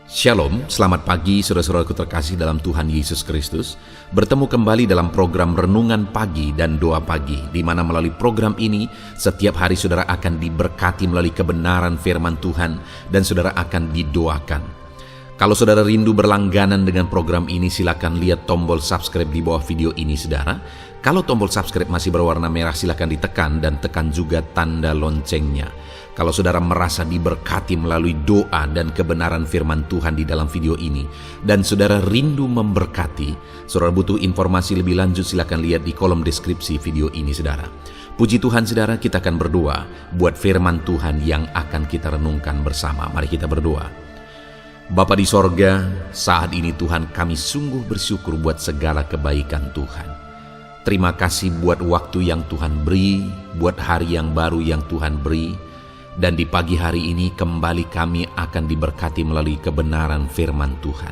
Shalom, selamat pagi saudara-saudaraku terkasih dalam Tuhan Yesus Kristus. Bertemu kembali dalam program Renungan Pagi dan Doa Pagi, di mana melalui program ini setiap hari saudara akan diberkati melalui kebenaran firman Tuhan dan saudara akan didoakan. Kalau saudara rindu berlangganan dengan program ini, silakan lihat tombol subscribe di bawah video ini saudara. Kalau tombol subscribe masih berwarna merah, silakan ditekan dan tekan juga tanda loncengnya. Kalau saudara merasa diberkati melalui doa dan kebenaran firman Tuhan di dalam video ini, dan saudara rindu memberkati, saudara butuh informasi lebih lanjut, silakan lihat di kolom deskripsi video ini saudara. Puji Tuhan saudara, kita akan berdoa buat firman Tuhan yang akan kita renungkan bersama. Mari kita berdoa. Bapa di sorga, saat ini Tuhan kami sungguh bersyukur buat segala kebaikan Tuhan. Terima kasih buat waktu yang Tuhan beri, buat hari yang baru yang Tuhan beri. Dan di pagi hari ini kembali kami akan diberkati melalui kebenaran firman Tuhan.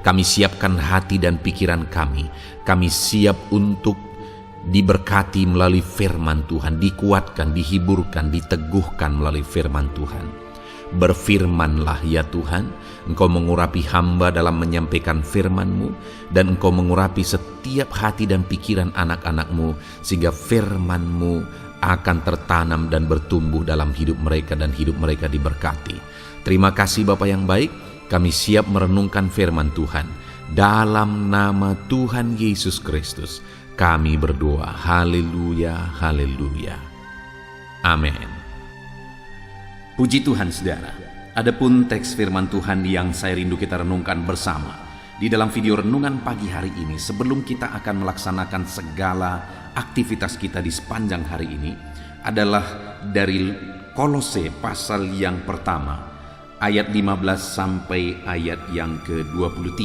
Kami siapkan hati dan pikiran kami. Kami siap untuk diberkati melalui firman Tuhan, dikuatkan, dihiburkan, diteguhkan melalui firman Tuhan. Berfirmanlah ya Tuhan, Engkau mengurapi hamba dalam menyampaikan firman-Mu, dan Engkau mengurapi setiap hati dan pikiran anak-anak-Mu, sehingga firman-Mu akan tertanam dan bertumbuh dalam hidup mereka dan hidup mereka diberkati. Terima kasih Bapa yang baik, kami siap merenungkan firman Tuhan. Dalam nama Tuhan Yesus Kristus, kami berdoa. Haleluya, haleluya. Amin. Puji Tuhan saudara. Adapun teks firman Tuhan yang saya rindu kita renungkan bersama di dalam video renungan pagi hari ini, sebelum kita akan melaksanakan segala aktivitas kita di sepanjang hari ini, adalah dari Kolose pasal yang pertama ayat 15 sampai ayat yang ke-23,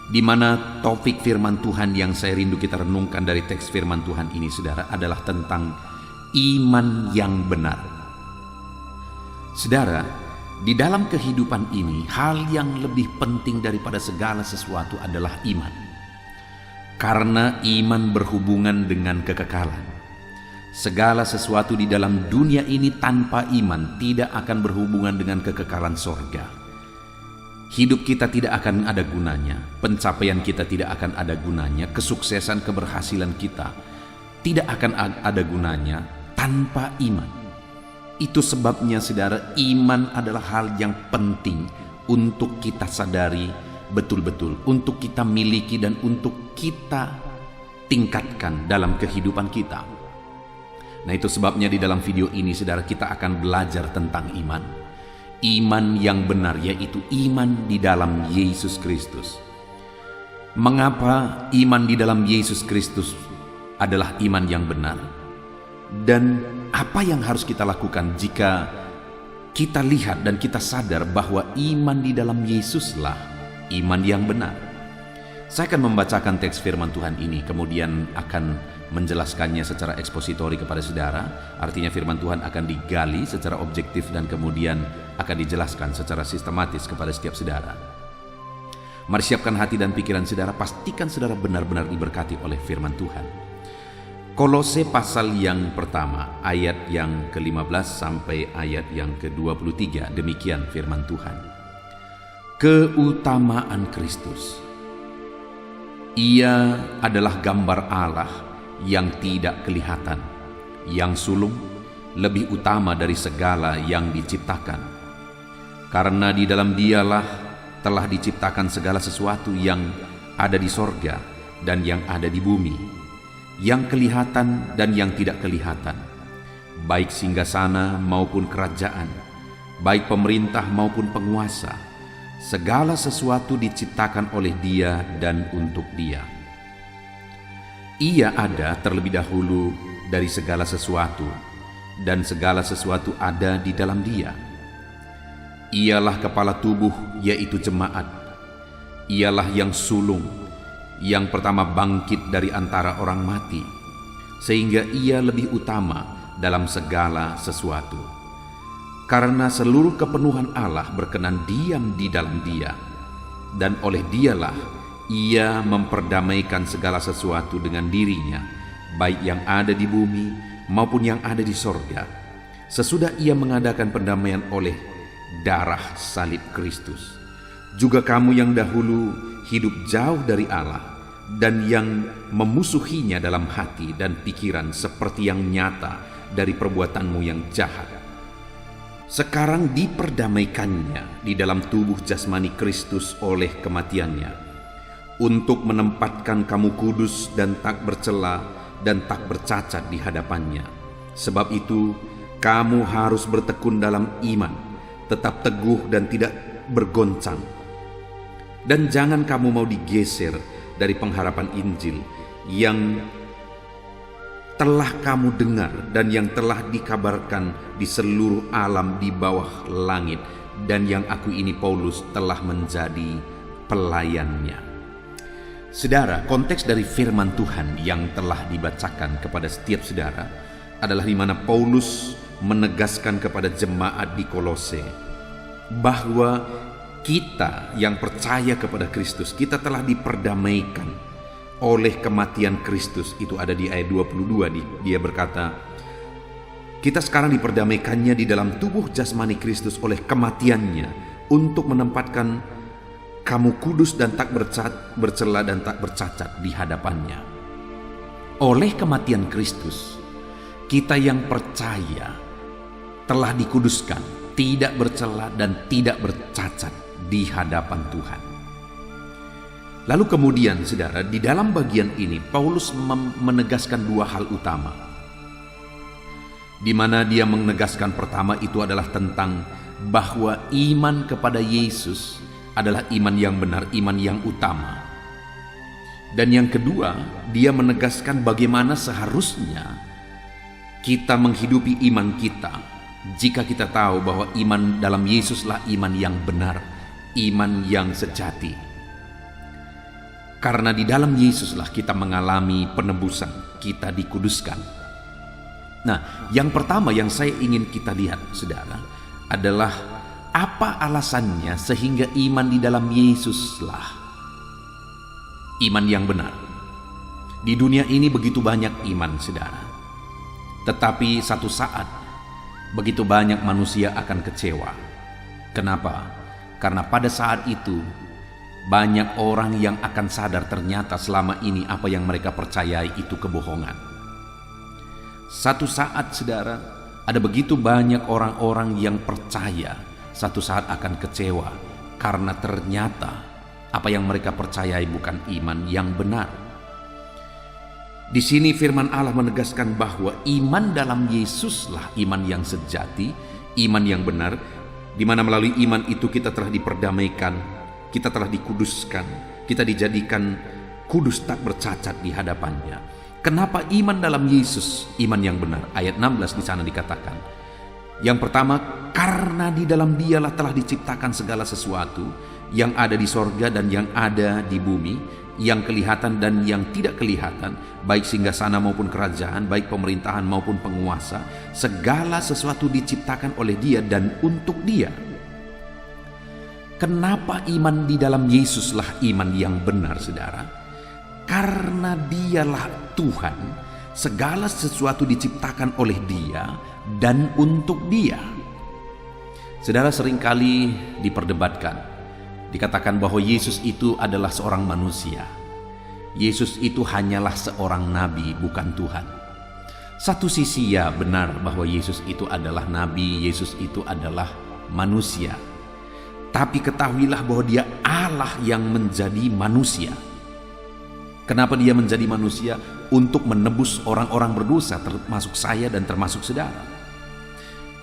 di mana topik firman Tuhan yang saya rindu kita renungkan dari teks firman Tuhan ini saudara adalah tentang iman yang benar. Saudara, di dalam kehidupan ini hal yang lebih penting daripada segala sesuatu adalah iman. Karena iman berhubungan dengan kekekalan. Segala sesuatu di dalam dunia ini tanpa iman tidak akan berhubungan dengan kekekalan sorga. Hidup kita tidak akan ada gunanya, pencapaian kita tidak akan ada gunanya, kesuksesan, keberhasilan kita tidak akan ada gunanya tanpa iman. Itu sebabnya saudara, iman adalah hal yang penting untuk kita sadari betul-betul, untuk kita miliki dan untuk kita tingkatkan dalam kehidupan kita. Nah, itu sebabnya di dalam video ini saudara, kita akan belajar tentang iman. Iman yang benar, yaitu iman di dalam Yesus Kristus. Mengapa iman di dalam Yesus Kristus adalah iman yang benar? Dan apa yang harus kita lakukan jika kita lihat dan kita sadar bahwa iman di dalam Yesuslah iman yang benar? Saya akan membacakan teks firman Tuhan ini, kemudian akan menjelaskannya secara ekspositori kepada saudara. Artinya firman Tuhan akan digali secara objektif dan kemudian akan dijelaskan secara sistematis kepada setiap saudara. Mari siapkan hati dan pikiran saudara, pastikan saudara benar-benar diberkati oleh firman Tuhan. Kolose pasal yang pertama ayat yang ke-15 sampai ayat yang ke-23, demikian firman Tuhan. Keutamaan Kristus. Ia adalah gambar Allah yang tidak kelihatan, yang sulung, lebih utama dari segala yang diciptakan. Karena di dalam Dialah telah diciptakan segala sesuatu yang ada di sorga dan yang ada di bumi, yang kelihatan dan yang tidak kelihatan, baik singgasana maupun kerajaan, baik pemerintah maupun penguasa. Segala sesuatu diciptakan oleh Dia dan untuk Dia. Ia ada terlebih dahulu dari segala sesuatu, dan segala sesuatu ada di dalam Dia. Ialah kepala tubuh, yaitu jemaat. Ialah yang sulung, yang pertama bangkit dari antara orang mati, sehingga ia lebih utama dalam segala sesuatu. Karena seluruh kepenuhan Allah berkenan diam di dalam Dia, dan oleh Dialah Ia memperdamaikan segala sesuatu dengan dirinya, baik yang ada di bumi maupun yang ada di sorga, sesudah Ia mengadakan pendamaian oleh darah salib Kristus. Juga kamu yang dahulu hidup jauh dari Allah dan yang memusuhinya dalam hati dan pikiran seperti yang nyata dari perbuatanmu yang jahat. Sekarang diperdamaikannya di dalam tubuh jasmani Kristus oleh kematiannya, untuk menempatkan kamu kudus dan tak bercela dan tak bercacat di hadapannya. Sebab itu, kamu harus bertekun dalam iman, tetap teguh dan tidak bergoncang. Dan jangan kamu mau digeser dari pengharapan Injil yang telah kamu dengar dan yang telah dikabarkan di seluruh alam di bawah langit, dan yang aku ini Paulus telah menjadi pelayannya. Saudara, konteks dari firman Tuhan yang telah dibacakan kepada setiap saudara adalah di mana Paulus menegaskan kepada jemaat di Kolose bahwa kita yang percaya kepada Kristus, kita telah diperdamaikan oleh kematian Kristus. Itu ada di ayat 22. Dia berkata, kita sekarang diperdamaikannya di dalam tubuh jasmani Kristus oleh kematiannya, untuk menempatkan kamu kudus dan tak bercela dan tak bercacat di hadapannya. Oleh kematian Kristus, kita yang percaya telah dikuduskan, tidak bercela dan tidak bercacat di hadapan Tuhan. Lalu kemudian saudara, di dalam bagian ini Paulus menegaskan dua hal utama, di mana dia menegaskan pertama itu adalah tentang bahwa iman kepada Yesus adalah iman yang benar, iman yang utama. Dan yang kedua, dia menegaskan bagaimana seharusnya kita menghidupi iman kita jika kita tahu bahwa iman dalam Yesuslah iman yang benar, iman yang sejati. Karena di dalam Yesuslah kita mengalami penebusan, kita dikuduskan. Nah, yang pertama yang saya ingin kita lihat, saudara, adalah apa alasannya sehingga iman di dalam Yesuslah iman yang benar. Di dunia ini begitu banyak iman, saudara. Tetapi satu saat begitu banyak manusia akan kecewa. Kenapa? Karena pada saat itu banyak orang yang akan sadar ternyata selama ini apa yang mereka percayai itu kebohongan. Satu saat, saudara, ada begitu banyak orang-orang yang percaya satu saat akan kecewa karena ternyata apa yang mereka percayai bukan iman yang benar. Di sini firman Allah menegaskan bahwa iman dalam Yesuslah iman yang sejati, iman yang benar, di mana melalui iman itu kita telah diperdamaikan, kita telah dikuduskan, kita dijadikan kudus tak bercacat di hadapannya. Kenapa iman dalam Yesus iman yang benar? Ayat 16 di sana dikatakan, yang pertama, karena di dalam Dialah telah diciptakan segala sesuatu yang ada di sorga dan yang ada di bumi, yang kelihatan dan yang tidak kelihatan, baik singgasana maupun kerajaan, baik pemerintahan maupun penguasa. Segala sesuatu diciptakan oleh Dia dan untuk Dia. Kenapa iman di dalam Yesuslah iman yang benar, saudara? Karena Dialah Tuhan, segala sesuatu diciptakan oleh Dia dan untuk Dia. Saudara, seringkali diperdebatkan, dikatakan bahwa Yesus itu adalah seorang manusia. Yesus itu hanyalah seorang nabi, bukan Tuhan. Satu sisi ya benar bahwa Yesus itu adalah nabi, Yesus itu adalah manusia. Tapi ketahuilah bahwa Dia Allah yang menjadi manusia. Kenapa Dia menjadi manusia? Untuk menebus orang-orang berdosa, termasuk saya dan termasuk saudara.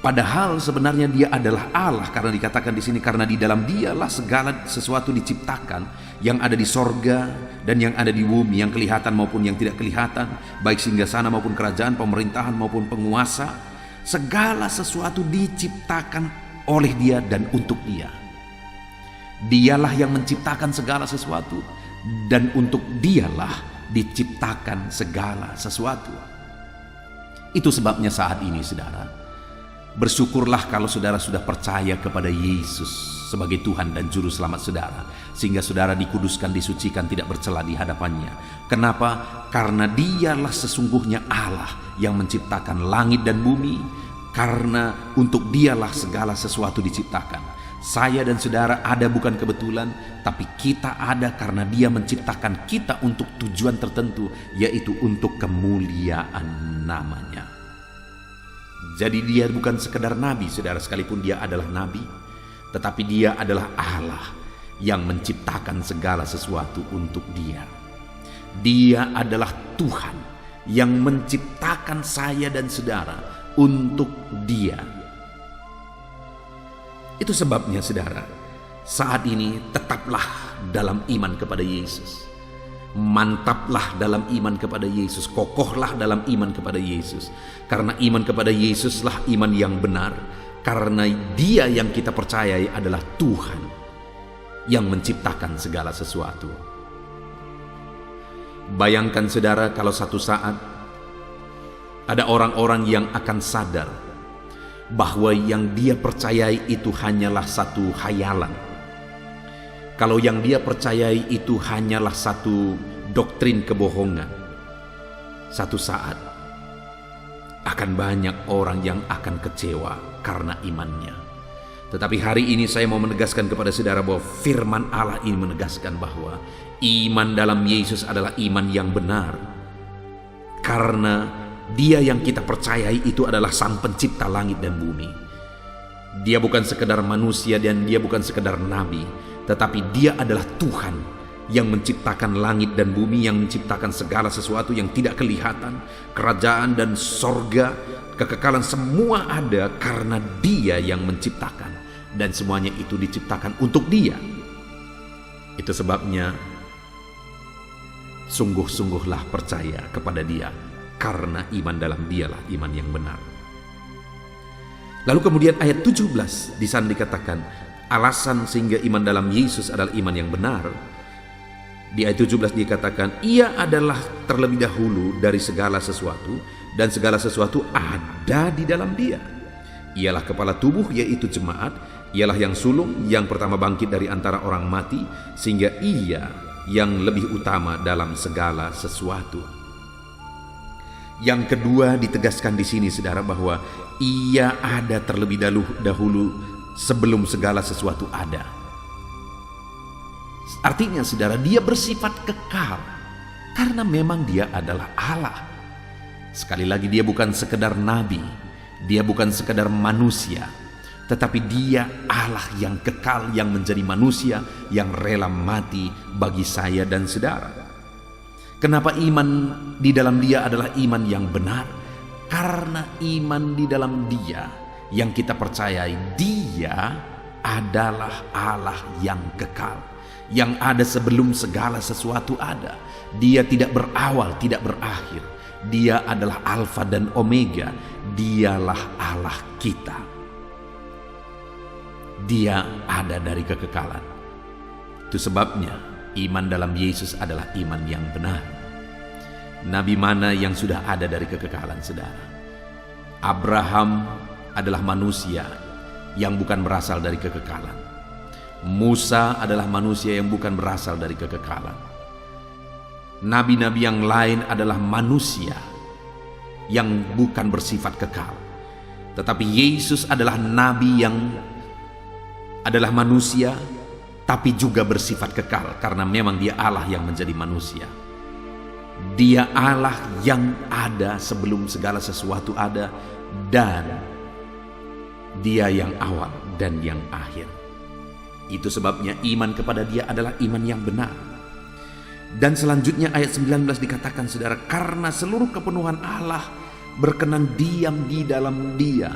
Padahal sebenarnya Dia adalah Allah, karena dikatakan di sini karena di dalam Dialah segala sesuatu diciptakan, yang ada di sorga dan yang ada di bumi, yang kelihatan maupun yang tidak kelihatan, baik singgasana maupun kerajaan, pemerintahan maupun penguasa. Segala sesuatu diciptakan oleh Dia dan untuk Dia. Dialah yang menciptakan segala sesuatu dan untuk Dialah diciptakan segala sesuatu. Itu sebabnya saat ini, saudara, bersyukurlah kalau saudara sudah percaya kepada Yesus sebagai Tuhan dan Juru Selamat saudara, sehingga saudara dikuduskan, disucikan, tidak bercela di hadapannya. Kenapa? Karena Dialah sesungguhnya Allah yang menciptakan langit dan bumi, karena untuk Dialah segala sesuatu diciptakan. Saya dan saudara ada bukan kebetulan, tapi kita ada karena Dia menciptakan kita untuk tujuan tertentu, yaitu untuk kemuliaan nama-Nya. Jadi Dia bukan sekedar nabi, saudara, sekalipun Dia adalah nabi, tetapi Dia adalah Allah yang menciptakan segala sesuatu untuk Dia. Dia adalah Tuhan yang menciptakan saya dan saudara untuk Dia. Itu sebabnya, saudara, saat ini tetaplah dalam iman kepada Yesus. Mantaplah dalam iman kepada Yesus. Kokohlah dalam iman kepada Yesus. Karena iman kepada Yesuslah iman yang benar. Karena Dia yang kita percayai adalah Tuhan yang menciptakan segala sesuatu. Bayangkan, saudara, kalau satu saat ada orang-orang yang akan sadar bahwa yang dia percayai itu hanyalah satu khayalan. Kalau yang dia percayai itu hanyalah satu doktrin kebohongan, satu saat akan banyak orang yang akan kecewa karena imannya. Tetapi hari ini saya mau menegaskan kepada saudara bahwa firman Allah ini menegaskan bahwa iman dalam Yesus adalah iman yang benar. Karena Dia yang kita percayai itu adalah Sang Pencipta langit dan bumi. Dia bukan sekedar manusia dan Dia bukan sekedar nabi, tetapi Dia adalah Tuhan yang menciptakan langit dan bumi, yang menciptakan segala sesuatu yang tidak kelihatan. Kerajaan dan sorga, kekekalan, semua ada karena Dia yang menciptakan. Dan semuanya itu diciptakan untuk Dia. Itu sebabnya sungguh-sungguhlah percaya kepada Dia, karena iman dalam Dialah iman yang benar. Lalu kemudian ayat 17 di sana dikatakan alasan sehingga iman dalam Yesus adalah iman yang benar. Di ayat 17 dikatakan Ia adalah terlebih dahulu dari segala sesuatu, dan segala sesuatu ada di dalam Dia. Ialah kepala tubuh, yaitu jemaat. Ialah yang sulung, yang pertama bangkit dari antara orang mati, sehingga Ia yang lebih utama dalam segala sesuatu. Yang kedua ditegaskan di sini, saudara, bahwa Ia ada terlebih dahulu sebelum segala sesuatu ada. Artinya, saudara, Dia bersifat kekal karena memang Dia adalah Allah. Sekali lagi, Dia bukan sekedar nabi, Dia bukan sekedar manusia, tetapi Dia Allah yang kekal, yang menjadi manusia, yang rela mati bagi saya dan saudara. Kenapa iman di dalam Dia adalah iman yang benar? Karena iman di dalam Dia yang kita percayai, Dia adalah Allah yang kekal, yang ada sebelum segala sesuatu ada. Dia tidak berawal, tidak berakhir. Dia adalah Alfa dan Omega. Dialah Allah kita. Dia ada dari kekekalan. Itu sebabnya iman dalam Yesus adalah iman yang benar. Nabi mana yang sudah ada dari kekekalan, saudara? Abraham adalah manusia yang bukan berasal dari kekekalan. Musa adalah manusia yang bukan berasal dari kekekalan. Nabi-nabi yang lain adalah manusia yang bukan bersifat kekal. Tetapi Yesus adalah nabi yang adalah manusia, tapi juga bersifat kekal, karena memang Dia Allah yang menjadi manusia. Dia Allah yang ada sebelum segala sesuatu ada, dan Dia yang awal dan yang akhir. Itu sebabnya iman kepada Dia adalah iman yang benar. Dan selanjutnya ayat 19 dikatakan, saudara, karena seluruh kepenuhan Allah berkenan diam di dalam Dia.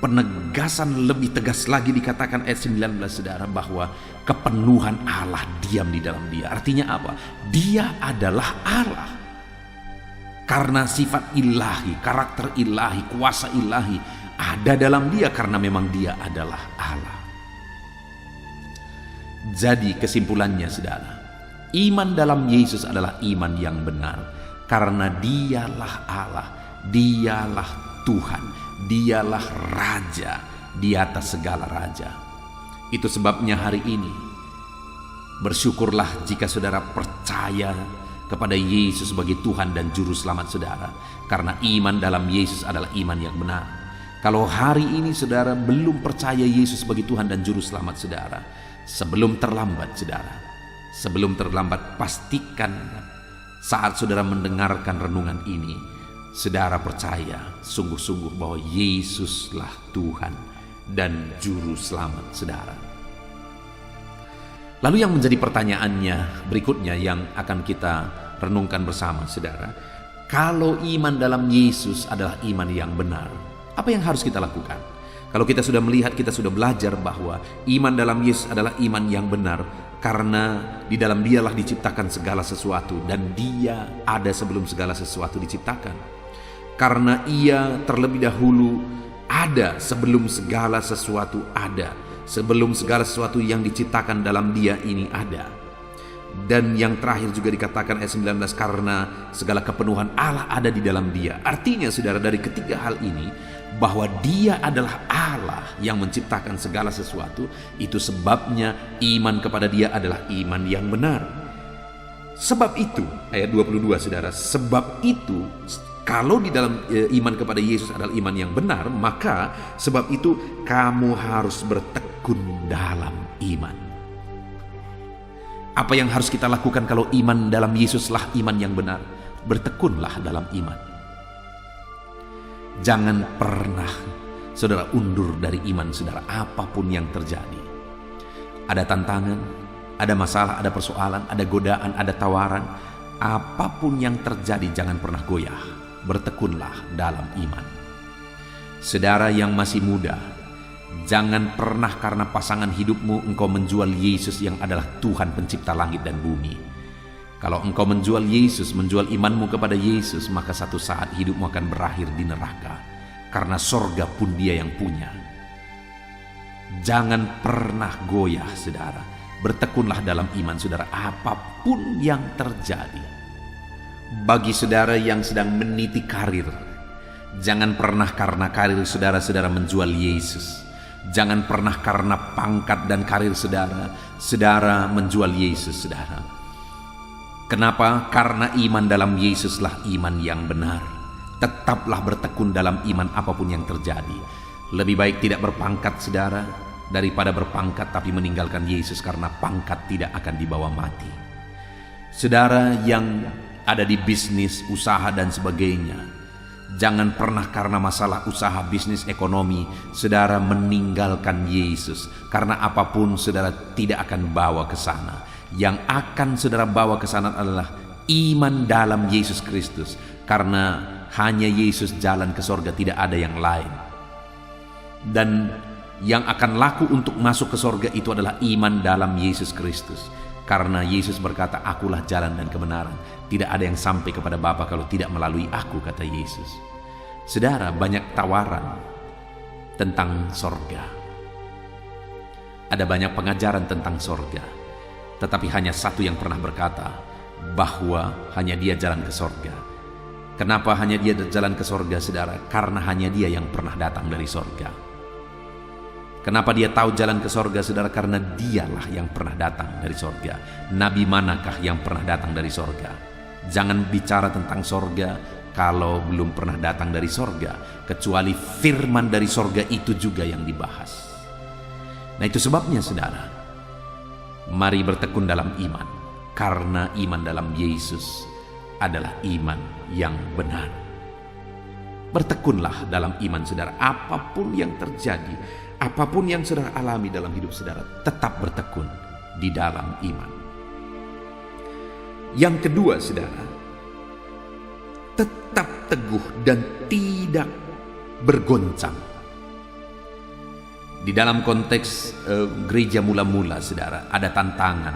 Penegasan lebih tegas lagi dikatakan ayat 19, saudara, bahwa kepenuhan Allah diam di dalam Dia. Artinya apa? Dia adalah Allah. Karena sifat ilahi, karakter ilahi, kuasa ilahi ada dalam Dia, karena memang Dia adalah Allah. Jadi kesimpulannya, saudara, iman dalam Yesus adalah iman yang benar, karena Dialah Allah, Dialah Tuhan, Dialah Raja di atas segala raja. Itu sebabnya hari ini bersyukurlah jika saudara percaya kepada Yesus sebagai Tuhan dan Juru Selamat saudara, karena iman dalam Yesus adalah iman yang benar. Kalau hari ini saudara belum percaya Yesus sebagai Tuhan dan Juru Selamat saudara, sebelum terlambat saudara, sebelum terlambat, pastikan saat saudara mendengarkan renungan ini, saudara percaya sungguh-sungguh bahwa Yesuslah Tuhan dan Juru Selamat saudara. Lalu yang menjadi pertanyaannya berikutnya yang akan kita renungkan bersama saudara, kalau iman dalam Yesus adalah iman yang benar, apa yang harus kita lakukan? Kalau kita sudah melihat, kita sudah belajar bahwa iman dalam Yesus adalah iman yang benar, karena di dalam Dialah diciptakan segala sesuatu, dan Dia ada sebelum segala sesuatu diciptakan. Karena Ia terlebih dahulu ada sebelum segala sesuatu ada, sebelum segala sesuatu yang diciptakan dalam Dia ini ada. Dan yang terakhir juga dikatakan ayat 19, karena segala kepenuhan Allah ada di dalam Dia. Artinya saudara, dari ketiga hal ini, bahwa Dia adalah Allah yang menciptakan segala sesuatu, itu sebabnya iman kepada Dia adalah iman yang benar. Sebab itu, ayat 22 saudara, sebab itu kalau di dalam iman kepada Yesus adalah iman yang benar, maka sebab itu kamu harus bertekun dalam iman. Apa yang harus kita lakukan kalau iman dalam Yesuslah iman yang benar? Bertekunlah dalam iman. Jangan pernah saudara undur dari iman saudara, apapun yang terjadi. Ada tantangan, ada masalah, ada persoalan, ada godaan, ada tawaran. Apapun yang terjadi, jangan pernah goyah. Bertekunlah dalam iman. Saudara yang masih muda, jangan pernah karena pasangan hidupmu engkau menjual Yesus yang adalah Tuhan pencipta langit dan bumi. Kalau engkau menjual Yesus, menjual imanmu kepada Yesus, maka satu saat hidupmu akan berakhir di neraka, karena sorga pun Dia yang punya. Jangan pernah goyah saudara, bertekunlah dalam iman saudara, apapun yang terjadi. Bagi saudara yang sedang meniti karir, jangan pernah karena karir saudara menjual Yesus. Jangan pernah karena pangkat dan karir saudara menjual Yesus saudara. Kenapa? Karena iman dalam Yesuslah iman yang benar. Tetaplah bertekun dalam iman apapun yang terjadi. Lebih baik tidak berpangkat saudara, daripada berpangkat tapi meninggalkan Yesus karena pangkat tidak akan dibawa mati. Saudara yang ada di bisnis, usaha dan sebagainya, jangan pernah karena masalah usaha, bisnis, ekonomi saudara meninggalkan Yesus, karena apapun saudara tidak akan bawa ke sana. Yang akan saudara bawa ke sana adalah iman dalam Yesus Kristus, karena hanya Yesus jalan ke sorga, tidak ada yang lain. Dan yang akan laku untuk masuk ke sorga itu adalah iman dalam Yesus Kristus, karena Yesus berkata, akulah jalan dan kebenaran, tidak ada yang sampai kepada Bapa kalau tidak melalui aku, kata Yesus. Saudara, banyak tawaran tentang sorga, ada banyak pengajaran tentang sorga, tetapi hanya satu yang pernah berkata bahwa hanya Dia jalan ke sorga. Kenapa hanya Dia jalan ke sorga saudara? Karena hanya Dia yang pernah datang dari sorga. Kenapa Dia tahu jalan ke sorga saudara? Karena Dialah yang pernah datang dari sorga. Nabi manakah yang pernah datang dari sorga? Jangan bicara tentang sorga kalau belum pernah datang dari sorga, kecuali firman dari sorga itu juga yang dibahas. Nah, itu sebabnya saudara, mari bertekun dalam iman, karena iman dalam Yesus adalah iman yang benar. Bertekunlah dalam iman saudara, apapun yang terjadi, apapun yang saudara alami dalam hidup saudara, tetap bertekun di dalam iman. Yang kedua saudara, tetap teguh dan tidak bergoncang. Di dalam konteks gereja mula-mula saudara, ada tantangan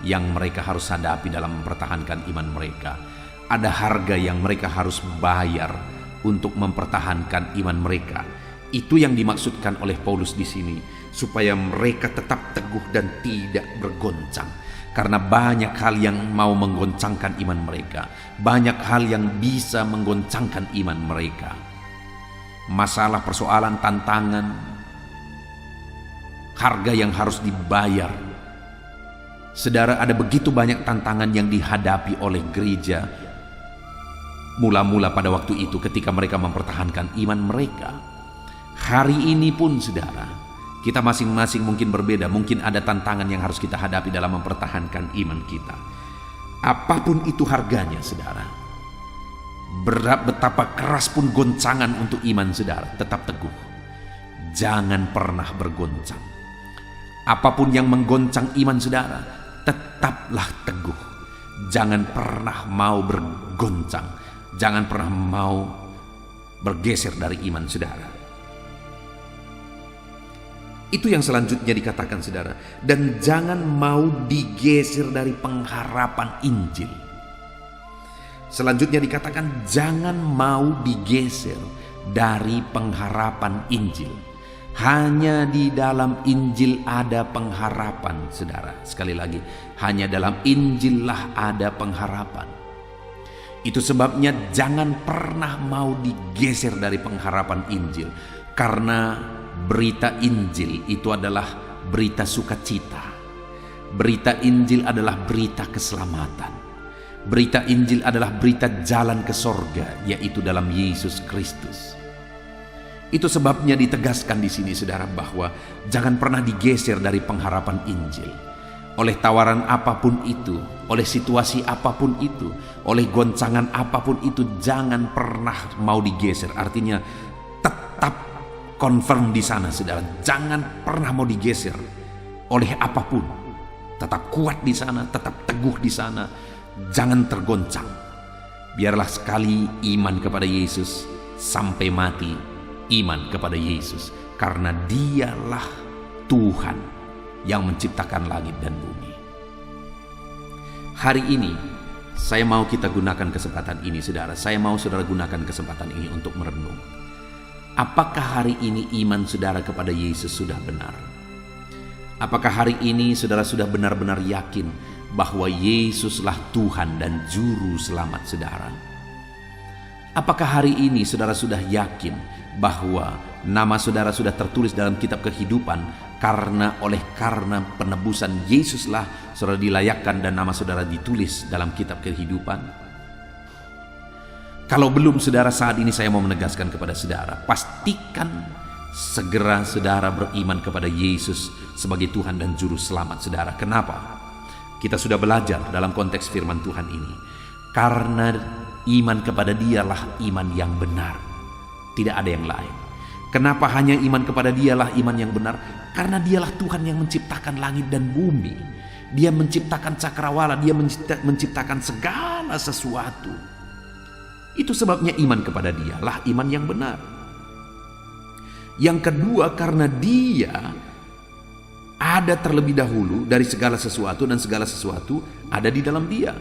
yang mereka harus hadapi dalam mempertahankan iman mereka. Ada harga yang mereka harus bayar untuk mempertahankan iman mereka. Itu yang dimaksudkan oleh Paulus di sini, supaya mereka tetap teguh dan tidak bergoncang. Karena banyak hal yang mau menggoncangkan iman mereka, banyak hal yang bisa menggoncangkan iman mereka. Masalah, persoalan, tantangan, harga yang harus dibayar. Saudara, ada begitu banyak tantangan yang dihadapi oleh gereja mula-mula pada waktu itu ketika mereka mempertahankan iman mereka. Hari ini pun saudara, kita masing-masing mungkin berbeda, mungkin ada tantangan yang harus kita hadapi dalam mempertahankan iman kita. Apapun itu harganya saudara, betapa keras pun goncangan untuk iman saudara, tetap teguh. Jangan pernah bergoncang. Apapun yang menggoncang iman saudara, tetaplah teguh. Jangan pernah mau bergoncang. Jangan pernah mau bergeser dari iman saudara. Itu yang selanjutnya dikatakan saudara. Dan jangan mau digeser dari pengharapan Injil. Selanjutnya dikatakan jangan mau digeser dari pengharapan Injil. Hanya di dalam Injil ada pengharapan saudara. Sekali lagi, hanya dalam Injil lah ada pengharapan. Itu sebabnya jangan pernah mau digeser dari pengharapan Injil. Karena berita Injil itu adalah berita sukacita. Berita Injil adalah berita keselamatan. Berita Injil adalah berita jalan ke sorga, yaitu dalam Yesus Kristus. Itu sebabnya ditegaskan di sini saudara bahwa jangan pernah digeser dari pengharapan Injil. Oleh tawaran apapun itu, oleh situasi apapun itu, oleh goncangan apapun itu, jangan pernah mau digeser. Artinya tetap confirm di sana saudara. Jangan pernah mau digeser oleh apapun. Tetap kuat di sana, tetap teguh di sana. Jangan tergoncang. Biarlah sekali iman kepada Yesus sampai mati, iman kepada Yesus, karena Dialah Tuhan yang menciptakan langit dan bumi. Hari ini saya mau kita gunakan kesempatan ini saudara. Saya mau saudara gunakan kesempatan ini untuk merenung. Apakah hari ini iman saudara kepada Yesus sudah benar? Apakah hari ini saudara sudah benar-benar yakin bahwa Yesuslah Tuhan dan Juru Selamat saudara? Apakah hari ini saudara sudah yakin bahwa nama saudara sudah tertulis dalam kitab kehidupan karena penebusan Yesuslah saudara dilayakkan dan nama saudara ditulis dalam kitab kehidupan? Kalau belum saudara, saat ini saya mau menegaskan kepada saudara, pastikan segera saudara beriman kepada Yesus sebagai Tuhan dan Juru Selamat saudara. Kenapa? Kita sudah belajar dalam konteks firman Tuhan ini. Karena iman kepada Dialah iman yang benar. Tidak ada yang lain. Kenapa hanya iman kepada Dialah iman yang benar? Karena Dialah Tuhan yang menciptakan langit dan bumi. Dia menciptakan cakrawala, Dia menciptakan segala sesuatu. Itu sebabnya iman kepada Dialah iman yang benar. Yang kedua, karena Dia ada terlebih dahulu dari segala sesuatu dan segala sesuatu ada di dalam Dia.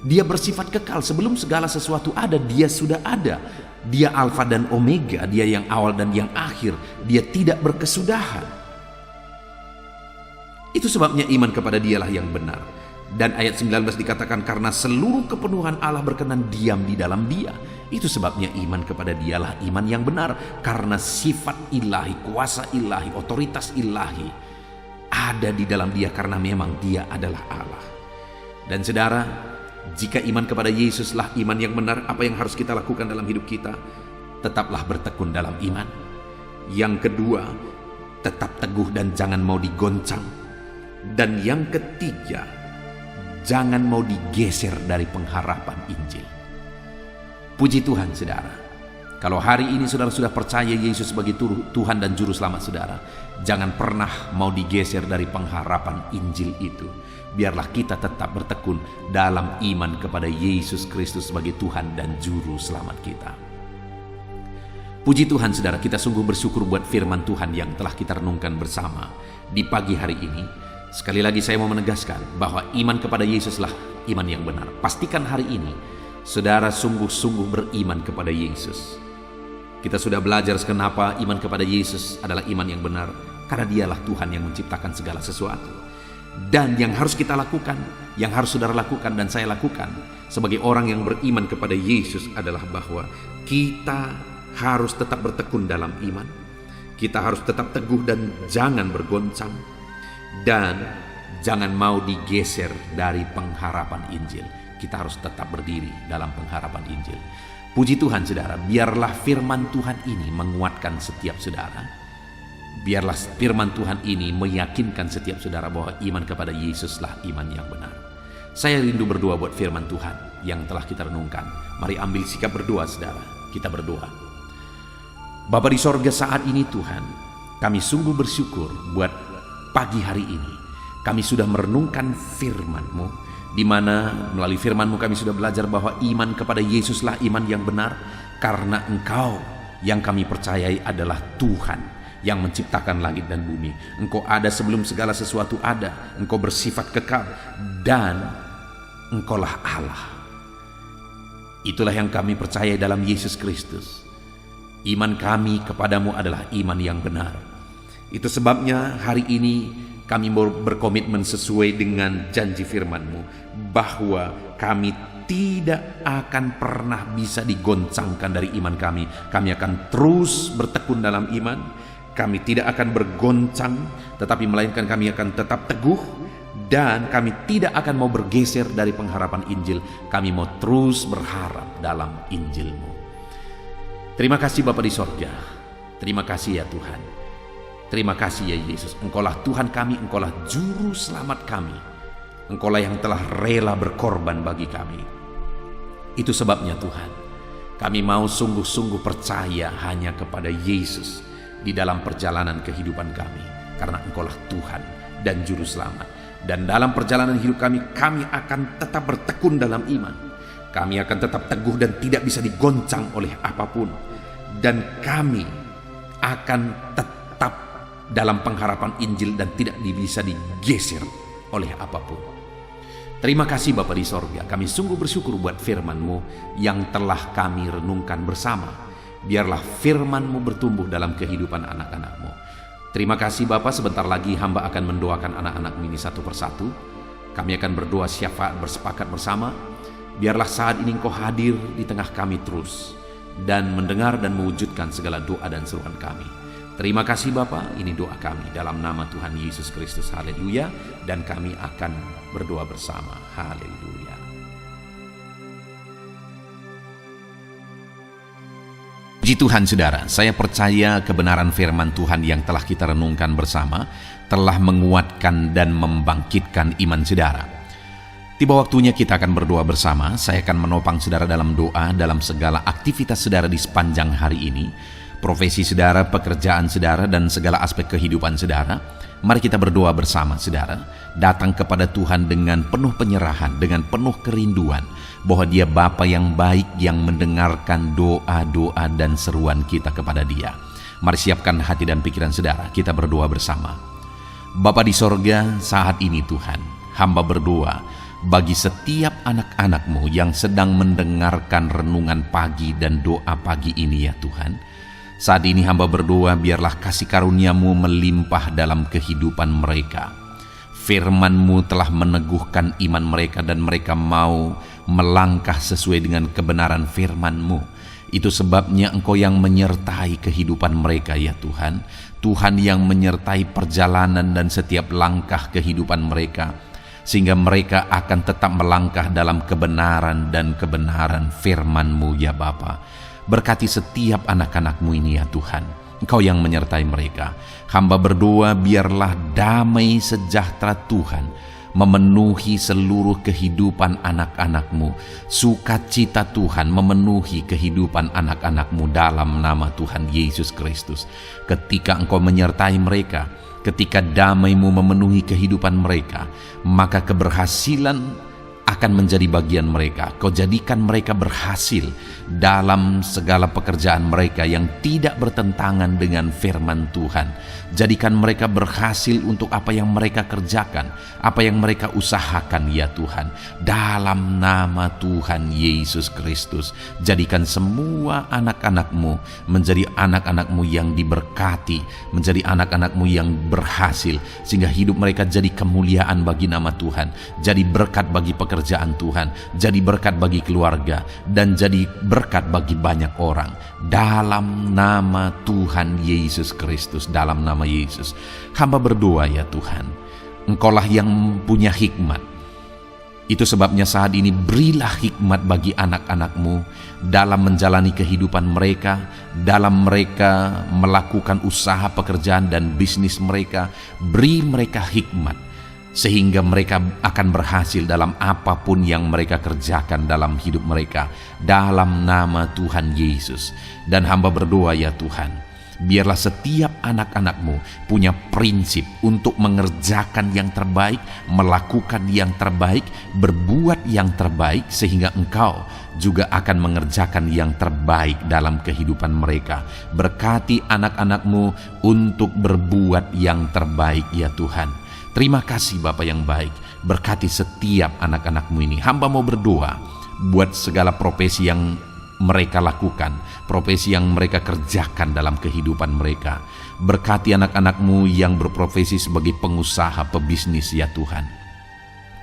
Dia bersifat kekal. Sebelum segala sesuatu ada, Dia sudah ada. Dia Alfa dan Omega, Dia yang awal dan yang akhir. Dia tidak berkesudahan. Itu sebabnya iman kepada Dialah yang benar. Dan ayat 19 dikatakan karena seluruh kepenuhan Allah berkenan diam di dalam Dia. Itu sebabnya iman kepada Dialah iman yang benar. Karena sifat ilahi, kuasa ilahi, otoritas ilahi ada di dalam Dia, karena memang Dia adalah Allah. Dan saudara, jika iman kepada Yesuslah iman yang benar, apa yang harus kita lakukan dalam hidup kita? Tetaplah bertekun dalam iman. Yang kedua, tetap teguh dan jangan mau digoncang. Dan yang ketiga, jangan mau digeser dari pengharapan Injil. Puji Tuhan saudara. Kalau hari ini saudara sudah percaya Yesus sebagai Tuhan dan Juru Selamat saudara, jangan pernah mau digeser dari pengharapan Injil itu. Biarlah kita tetap bertekun dalam iman kepada Yesus Kristus sebagai Tuhan dan Juru Selamat kita. Puji Tuhan saudara, kita sungguh bersyukur buat firman Tuhan yang telah kita renungkan bersama di pagi hari ini. Sekali lagi saya mau menegaskan bahwa iman kepada Yesuslah iman yang benar. Pastikan hari ini saudara sungguh-sungguh beriman kepada Yesus. Kita sudah belajar kenapa iman kepada Yesus adalah iman yang benar, karena Dialah Tuhan yang menciptakan segala sesuatu. Dan yang harus kita lakukan, yang harus saudara lakukan dan saya lakukan sebagai orang yang beriman kepada Yesus adalah bahwa kita harus tetap bertekun dalam iman. Kita harus tetap teguh dan jangan bergoncang. Dan jangan mau digeser dari pengharapan Injil. Kita harus tetap berdiri dalam pengharapan Injil. Puji Tuhan saudara, biarlah firman Tuhan ini menguatkan setiap saudara. Biarlah firman Tuhan ini meyakinkan setiap saudara bahwa iman kepada Yesuslah iman yang benar. Saya rindu berdoa buat firman Tuhan yang telah kita renungkan. Mari ambil sikap berdoa saudara. Kita berdoa. Bapa di sorga, saat ini Tuhan, kami sungguh bersyukur buat pagi hari ini. Kami sudah merenungkan firman-Mu, di mana melalui firman-Mu kami sudah belajar bahwa iman kepada Yesuslah iman yang benar, karena Engkau yang kami percayai adalah Tuhan yang menciptakan langit dan bumi. Engkau ada sebelum segala sesuatu ada. Engkau bersifat kekal dan Engkaulah Allah. Itulah yang kami percayai dalam Yesus Kristus. Iman kami kepadamu adalah iman yang benar. Itu sebabnya hari ini kami berkomitmen sesuai dengan janji firman-Mu bahwa kami tidak akan pernah bisa digoncangkan dari iman kami. Kami akan terus bertekun dalam iman. Kami tidak akan bergoncang, tetapi melainkan kami akan tetap teguh, dan kami tidak akan mau bergeser dari pengharapan Injil. Kami mau terus berharap dalam Injil-Mu. Terima kasih Bapa di sorga. Terima kasih ya Tuhan. Terima kasih ya Yesus. Engkaulah Tuhan kami, Engkaulah juru selamat kami. Engkaulah yang telah rela berkorban bagi kami. Itu sebabnya Tuhan, kami mau sungguh-sungguh percaya hanya kepada Yesus di dalam perjalanan kehidupan kami, karena Engkaulah Tuhan dan juru selamat. Dan dalam perjalanan hidup kami akan tetap bertekun dalam iman. Kami akan tetap teguh dan tidak bisa digoncang oleh apapun. Dan kami akan tetap dalam pengharapan Injil dan tidak bisa digeser oleh apapun. Terima kasih Bapa di sorga. Kami sungguh bersyukur buat firman-Mu yang telah kami renungkan bersama. Biarlah firman-Mu bertumbuh dalam kehidupan anak-anak-Mu. Terima kasih Bapa, sebentar lagi hamba akan mendoakan anak-anak-Mu ini satu persatu. Kami akan berdoa syafaat bersepakat bersama. Biarlah saat ini Engkau hadir di tengah kami terus, dan mendengar dan mewujudkan segala doa dan seruan kami. Terima kasih Bapa, ini doa kami dalam nama Tuhan Yesus Kristus. Haleluya. Dan kami akan berdoa bersama. Haleluya. Puji Tuhan saudara, saya percaya kebenaran firman Tuhan yang telah kita renungkan bersama telah menguatkan dan membangkitkan iman saudara. Tiba waktunya kita akan berdoa bersama. Saya akan menopang saudara dalam doa dalam segala aktivitas saudara di sepanjang hari ini. Profesi saudara, pekerjaan saudara, dan segala aspek kehidupan saudara. Mari kita berdoa bersama saudara. Datang kepada Tuhan dengan penuh penyerahan, dengan penuh kerinduan bahwa Dia Bapa yang baik yang mendengarkan doa-doa dan seruan kita kepada Dia. Mari siapkan hati dan pikiran saudara, kita berdoa bersama. Bapa di sorga, saat ini Tuhan, hamba berdoa bagi setiap anak-anak-Mu yang sedang mendengarkan renungan pagi dan doa pagi ini ya Tuhan. Saat ini hamba berdoa biarlah kasih karunia-Mu melimpah dalam kehidupan mereka. Firman-Mu telah meneguhkan iman mereka dan mereka mau melangkah sesuai dengan kebenaran firman-Mu. Itu sebabnya Engkau yang menyertai kehidupan mereka ya Tuhan. Tuhan yang menyertai perjalanan dan setiap langkah kehidupan mereka, sehingga mereka akan tetap melangkah dalam kebenaran dan kebenaran firman-Mu ya Bapa. Berkati setiap anak-anak-Mu ini ya Tuhan. Engkau yang menyertai mereka. Hamba berdoa biarlah damai sejahtera Tuhan memenuhi seluruh kehidupan anak-anak-Mu. Sukacita Tuhan memenuhi kehidupan anak-anak-Mu dalam nama Tuhan Yesus Kristus. Ketika Engkau menyertai mereka, ketika damai-Mu memenuhi kehidupan mereka, maka keberhasilan akan menjadi bagian mereka. Kau jadikan mereka berhasil dalam segala pekerjaan mereka yang tidak bertentangan dengan firman Tuhan. Jadikan mereka berhasil untuk apa yang mereka kerjakan, apa yang mereka usahakan ya Tuhan. Dalam nama Tuhan Yesus Kristus, jadikan semua anak-anak-Mu menjadi anak-anak-Mu yang diberkati, menjadi anak-anak-Mu yang berhasil, sehingga hidup mereka jadi kemuliaan bagi nama Tuhan, jadi berkat bagi pekerjaan Tuhan, jadi berkat bagi keluarga, dan jadi berkat bagi banyak orang. Dalam nama Tuhan Yesus Kristus, dalam nama Yesus, hamba berdoa ya Tuhan, Engkaulah yang punya hikmat, Itu sebabnya saat ini berilah hikmat bagi anak-anak-Mu dalam menjalani kehidupan mereka, dalam mereka melakukan usaha pekerjaan dan bisnis mereka. Beri mereka hikmat sehingga mereka akan berhasil dalam apapun yang mereka kerjakan dalam hidup mereka, dalam nama Tuhan Yesus. Dan hamba berdoa ya Tuhan, biarlah setiap anak-anak-Mu punya prinsip untuk mengerjakan yang terbaik, melakukan yang terbaik, berbuat yang terbaik, sehingga Engkau juga akan mengerjakan yang terbaik dalam kehidupan mereka. Berkati anak-anak-Mu untuk berbuat yang terbaik ya Tuhan. Terima kasih Bapa yang baik, berkati setiap anak-anak-Mu ini. Hamba mau berdoa buat segala profesi yang mereka lakukan, profesi yang mereka kerjakan dalam kehidupan mereka. Berkati anak-anak-Mu yang berprofesi sebagai pengusaha, pebisnis ya Tuhan.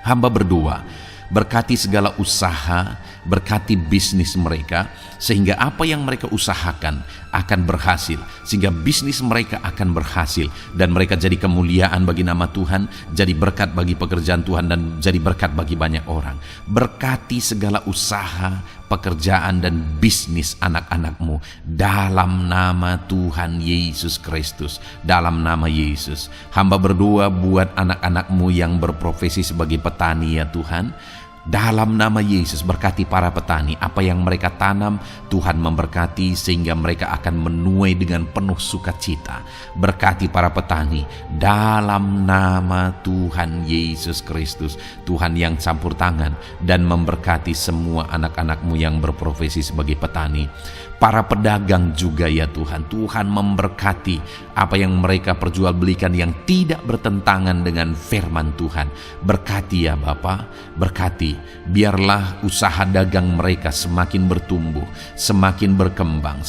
Hamba berdoa, berkati segala usaha, berkati bisnis mereka, sehingga apa yang mereka usahakan akan berhasil, sehingga bisnis mereka akan berhasil, dan mereka jadi kemuliaan bagi nama Tuhan, jadi berkat bagi pekerjaan Tuhan, dan jadi berkat bagi banyak orang. Berkati segala usaha, pekerjaan, dan bisnis anak-anak-Mu dalam nama Tuhan Yesus Kristus. Dalam nama Yesus, hamba berdoa buat anak-anak-Mu yang berprofesi sebagai petani ya Tuhan. Dalam nama Yesus, berkati para petani. Apa yang mereka tanam, Tuhan memberkati sehingga mereka akan menuai dengan penuh sukacita. Berkati para petani dalam nama Tuhan Yesus Kristus. Tuhan yang campur tangan dan memberkati semua anak-anak-Mu yang berprofesi sebagai petani. Para pedagang juga ya Tuhan, Tuhan memberkati apa yang mereka perjualbelikan yang tidak bertentangan dengan firman Tuhan. Berkati ya Bapa, berkati, biarlah usaha dagang mereka semakin bertumbuh, semakin berkembang,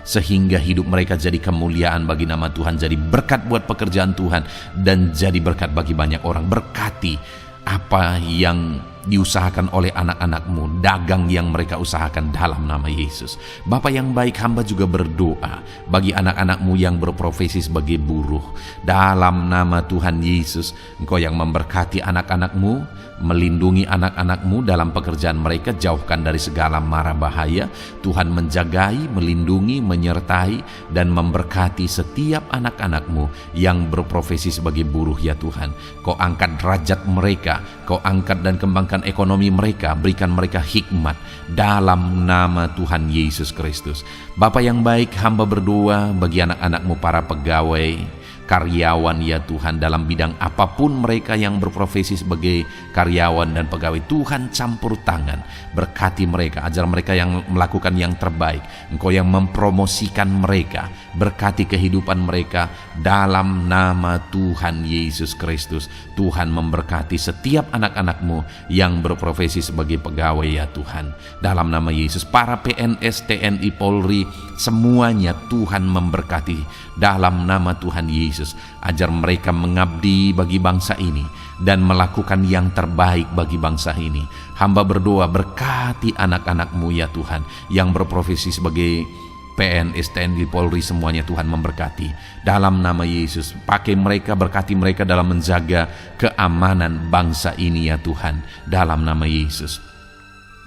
sehingga hidup mereka jadi kemuliaan bagi nama Tuhan, jadi berkat buat pekerjaan Tuhan, dan jadi berkat bagi banyak orang. Berkati apa yang diusahakan oleh anak-anak-Mu, dagang yang mereka usahakan dalam nama Yesus. Bapa yang baik, hamba juga berdoa bagi anak-anak-Mu yang berprofesi sebagai buruh. Dalam nama Tuhan Yesus, Engkau yang memberkati anak-anak-Mu, melindungi anak-anak-Mu dalam pekerjaan mereka, jauhkan dari segala mara bahaya. Tuhan menjagai, melindungi, menyertai, dan memberkati setiap anak-anak-Mu yang berprofesi sebagai buruh ya Tuhan. Kau angkat derajat mereka, Kau angkat dan kembangkan ekonomi mereka, berikan mereka hikmat dalam nama Tuhan Yesus Kristus. Bapa yang baik, hamba berdoa bagi anak-anak-Mu para pegawai, karyawan ya Tuhan, dalam bidang apapun mereka yang berprofesi sebagai karyawan dan pegawai. Tuhan campur tangan, berkati mereka, ajar mereka yang melakukan yang terbaik. Engkau yang mempromosikan mereka, berkati kehidupan mereka dalam nama Tuhan Yesus Kristus. Tuhan memberkati setiap anak-anak-Mu yang berprofesi sebagai pegawai ya Tuhan, dalam nama Yesus. Para PNS, TNI, Polri, semuanya Tuhan memberkati dalam nama Tuhan Yesus. Ajar mereka mengabdi bagi bangsa ini dan melakukan yang terbaik bagi bangsa ini. Hamba berdoa, berkati anak-anak-Mu ya Tuhan yang berprofesi sebagai PNS, TNI, Polri, semuanya Tuhan memberkati dalam nama Yesus. Pakai mereka, berkati mereka dalam menjaga keamanan bangsa ini ya Tuhan, dalam nama Yesus.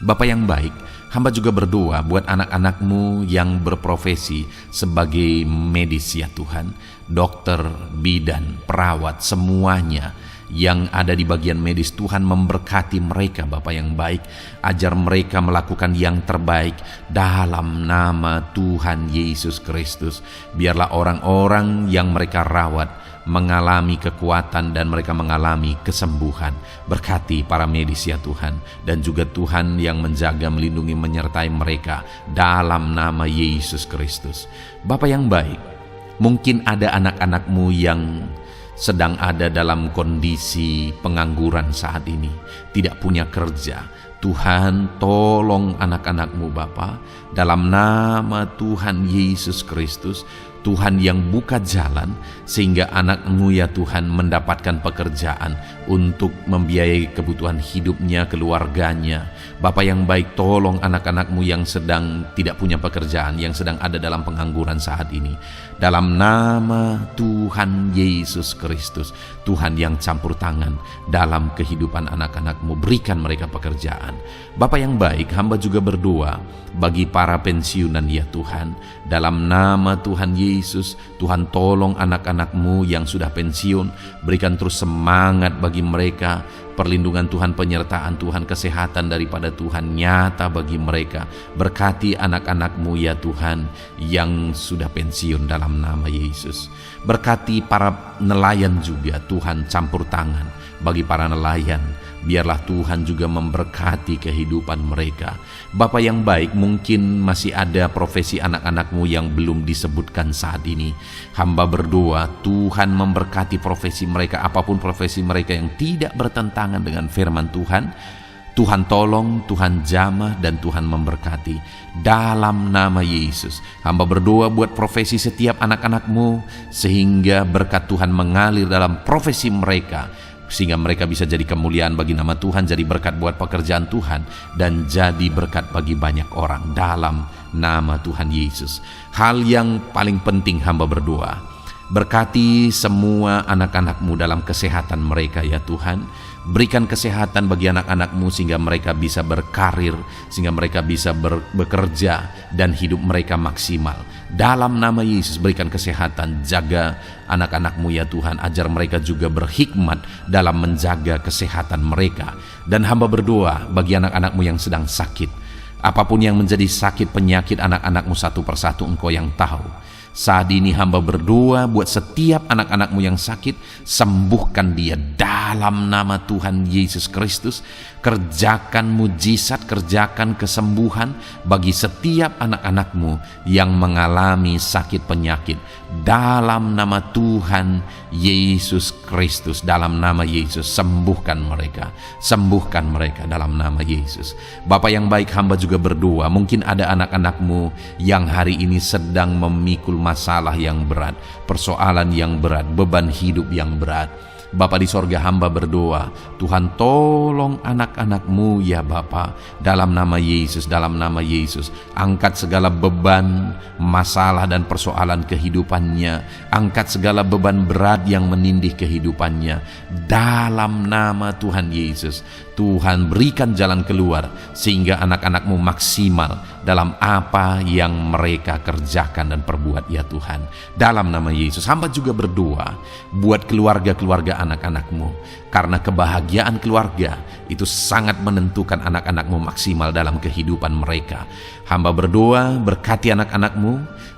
Bapa yang baik, hamba juga berdoa buat anak-anak-Mu yang berprofesi sebagai medis ya Tuhan, dokter, bidan, perawat, semuanya yang ada di bagian medis. Tuhan memberkati mereka Bapa yang baik, ajar mereka melakukan yang terbaik dalam nama Tuhan Yesus Kristus. Biarlah orang-orang yang mereka rawat mengalami kekuatan dan mereka mengalami kesembuhan. Berkati para medis ya Tuhan, dan juga Tuhan yang menjaga, melindungi, menyertai mereka dalam nama Yesus Kristus. Bapa yang baik, mungkin ada anak-anak-Mu yang sedang ada dalam kondisi pengangguran saat ini, tidak punya kerja. Tuhan, tolong anak-anak-Mu Bapa, dalam nama Tuhan Yesus Kristus. Tuhan yang buka jalan sehingga anak-Mu ya Tuhan mendapatkan pekerjaan untuk membiayai kebutuhan hidupnya, keluarganya. Bapa yang baik, tolong anak-anak-Mu yang sedang tidak punya pekerjaan, yang sedang ada dalam pengangguran saat ini. Dalam nama Tuhan Yesus Kristus, Tuhan yang campur tangan dalam kehidupan anak-anak-Mu, berikan mereka pekerjaan. Bapa yang baik, hamba juga berdoa bagi para pensiunan ya Tuhan. Dalam nama Tuhan Yesus, Tuhan tolong anak-anak-Mu yang sudah pensiun, berikan terus semangat bagi mereka, perlindungan Tuhan, penyertaan Tuhan, kesehatan daripada Tuhan nyata bagi mereka. Berkati anak-anak-Mu ya Tuhan yang sudah pensiun dalam nama Yesus. Berkati para nelayan juga Tuhan, campur tangan bagi para nelayan. Biarlah Tuhan juga memberkati kehidupan mereka. Bapa yang baik, mungkin masih ada profesi anak-anak-Mu yang belum disebutkan saat ini. Hamba berdoa Tuhan memberkati profesi mereka, apapun profesi mereka yang tidak bertentangan dengan firman Tuhan. Tuhan tolong, Tuhan jamah, dan Tuhan memberkati. Dalam nama Yesus, hamba berdoa buat profesi setiap anak-anak-Mu, sehingga berkat Tuhan mengalir dalam profesi mereka, sehingga mereka bisa jadi kemuliaan bagi nama Tuhan, jadi berkat buat pekerjaan Tuhan, dan jadi berkat bagi banyak orang dalam nama Tuhan Yesus. Hal yang paling penting hamba berdoa, berkati semua anak-anak-Mu dalam kesehatan mereka ya Tuhan. Berikan kesehatan bagi anak-anak-Mu sehingga mereka bisa berkarir, sehingga mereka bisa bekerja dan hidup mereka maksimal. Dalam nama Yesus berikan kesehatan, jaga anak-anak-Mu ya Tuhan, ajar mereka juga berhikmat dalam menjaga kesehatan mereka. Dan hamba berdoa bagi anak-anak-Mu yang sedang sakit, apapun yang menjadi sakit penyakit anak-anak-Mu satu persatu Engkau yang tahu. Saat ini hamba berdoa buat setiap anak-anak-Mu yang sakit, sembuhkan dia dalam nama Tuhan Yesus Kristus. Kerjakan mujizat, kerjakan kesembuhan bagi setiap anak-anak-Mu yang mengalami sakit penyakit. Dalam nama Tuhan Yesus Kristus, dalam nama Yesus, sembuhkan mereka dalam nama Yesus. Bapa yang baik, hamba juga berdoa, mungkin ada anak-anak-Mu yang hari ini sedang memikul masalah yang berat, persoalan yang berat, beban hidup yang berat. Bapa di sorga, hamba berdoa, Tuhan tolong anak-anak-Mu ya Bapa, dalam nama Yesus, dalam nama Yesus. Angkat segala beban, masalah dan persoalan kehidupannya. Angkat segala beban berat yang menindih kehidupannya. Dalam nama Tuhan Yesus, Tuhan berikan jalan keluar sehingga anak-anak-Mu maksimal dalam apa yang mereka kerjakan dan perbuat ya Tuhan. Dalam nama Yesus, hamba juga berdoa buat keluarga-keluarga anak-anak-Mu, karena kebahagiaan keluarga itu sangat menentukan anak-anak-Mu maksimal dalam kehidupan mereka. Hamba berdoa berkati anak-anak-Mu,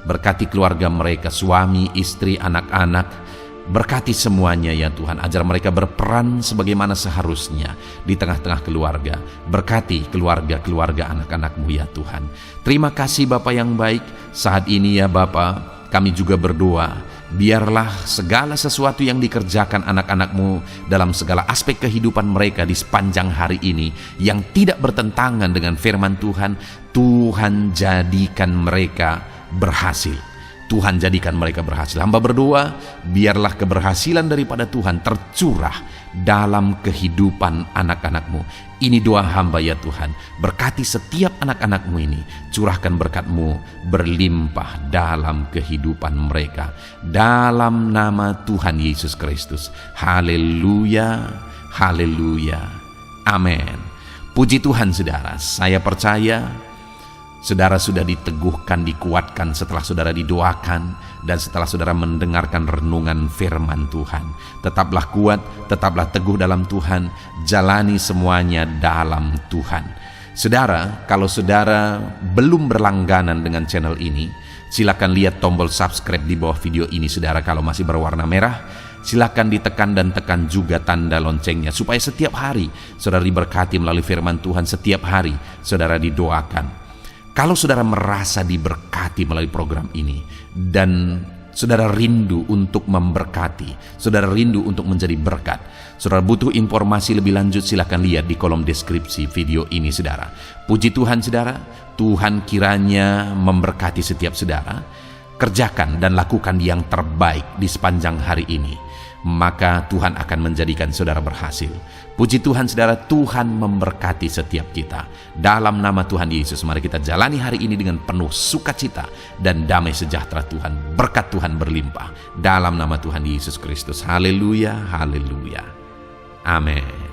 berkati keluarga mereka, suami, istri, anak-anak. Berkati semuanya ya Tuhan, ajar mereka berperan sebagaimana seharusnya di tengah-tengah keluarga. Berkati keluarga-keluarga anak-anak-Mu ya Tuhan. Terima kasih Bapa yang baik. Saat ini ya Bapa, kami juga berdoa, biarlah segala sesuatu yang dikerjakan anak-anak-Mu dalam segala aspek kehidupan mereka di sepanjang hari ini yang tidak bertentangan dengan firman Tuhan, Tuhan jadikan mereka berhasil. Tuhan jadikan mereka berhasil. Hamba berdoa, biarlah keberhasilan daripada Tuhan tercurah dalam kehidupan anak-anak-Mu. Ini doa hamba ya Tuhan. Berkati setiap anak-anak-Mu ini. Curahkan berkat-Mu berlimpah dalam kehidupan mereka. Dalam nama Tuhan Yesus Kristus. Haleluya, haleluya, amin. Puji Tuhan saudara, saya percaya saudara sudah diteguhkan, dikuatkan setelah saudara didoakan dan setelah saudara mendengarkan renungan firman Tuhan. Tetaplah kuat, tetaplah teguh dalam Tuhan, jalani semuanya dalam Tuhan. Saudara, kalau saudara belum berlangganan dengan channel ini, silakan lihat tombol subscribe di bawah video ini. Saudara, kalau masih berwarna merah, silakan ditekan dan tekan juga tanda loncengnya supaya setiap hari saudara diberkati melalui firman Tuhan. Setiap hari saudara didoakan. Kalau saudara merasa diberkati melalui program ini dan saudara rindu untuk memberkati, saudara rindu untuk menjadi berkat, saudara butuh informasi lebih lanjut, silakan lihat di kolom deskripsi video ini saudara. Puji Tuhan saudara, Tuhan kiranya memberkati setiap saudara. kerjakan dan lakukan yang terbaik di sepanjang hari ini, maka Tuhan akan menjadikan saudara berhasil. Puji Tuhan saudara, Tuhan memberkati setiap kita. Dalam nama Tuhan Yesus, mari kita jalani hari ini dengan penuh sukacita dan damai sejahtera Tuhan. Berkat Tuhan berlimpah. Dalam nama Tuhan Yesus Kristus. Haleluya, haleluya. Amin.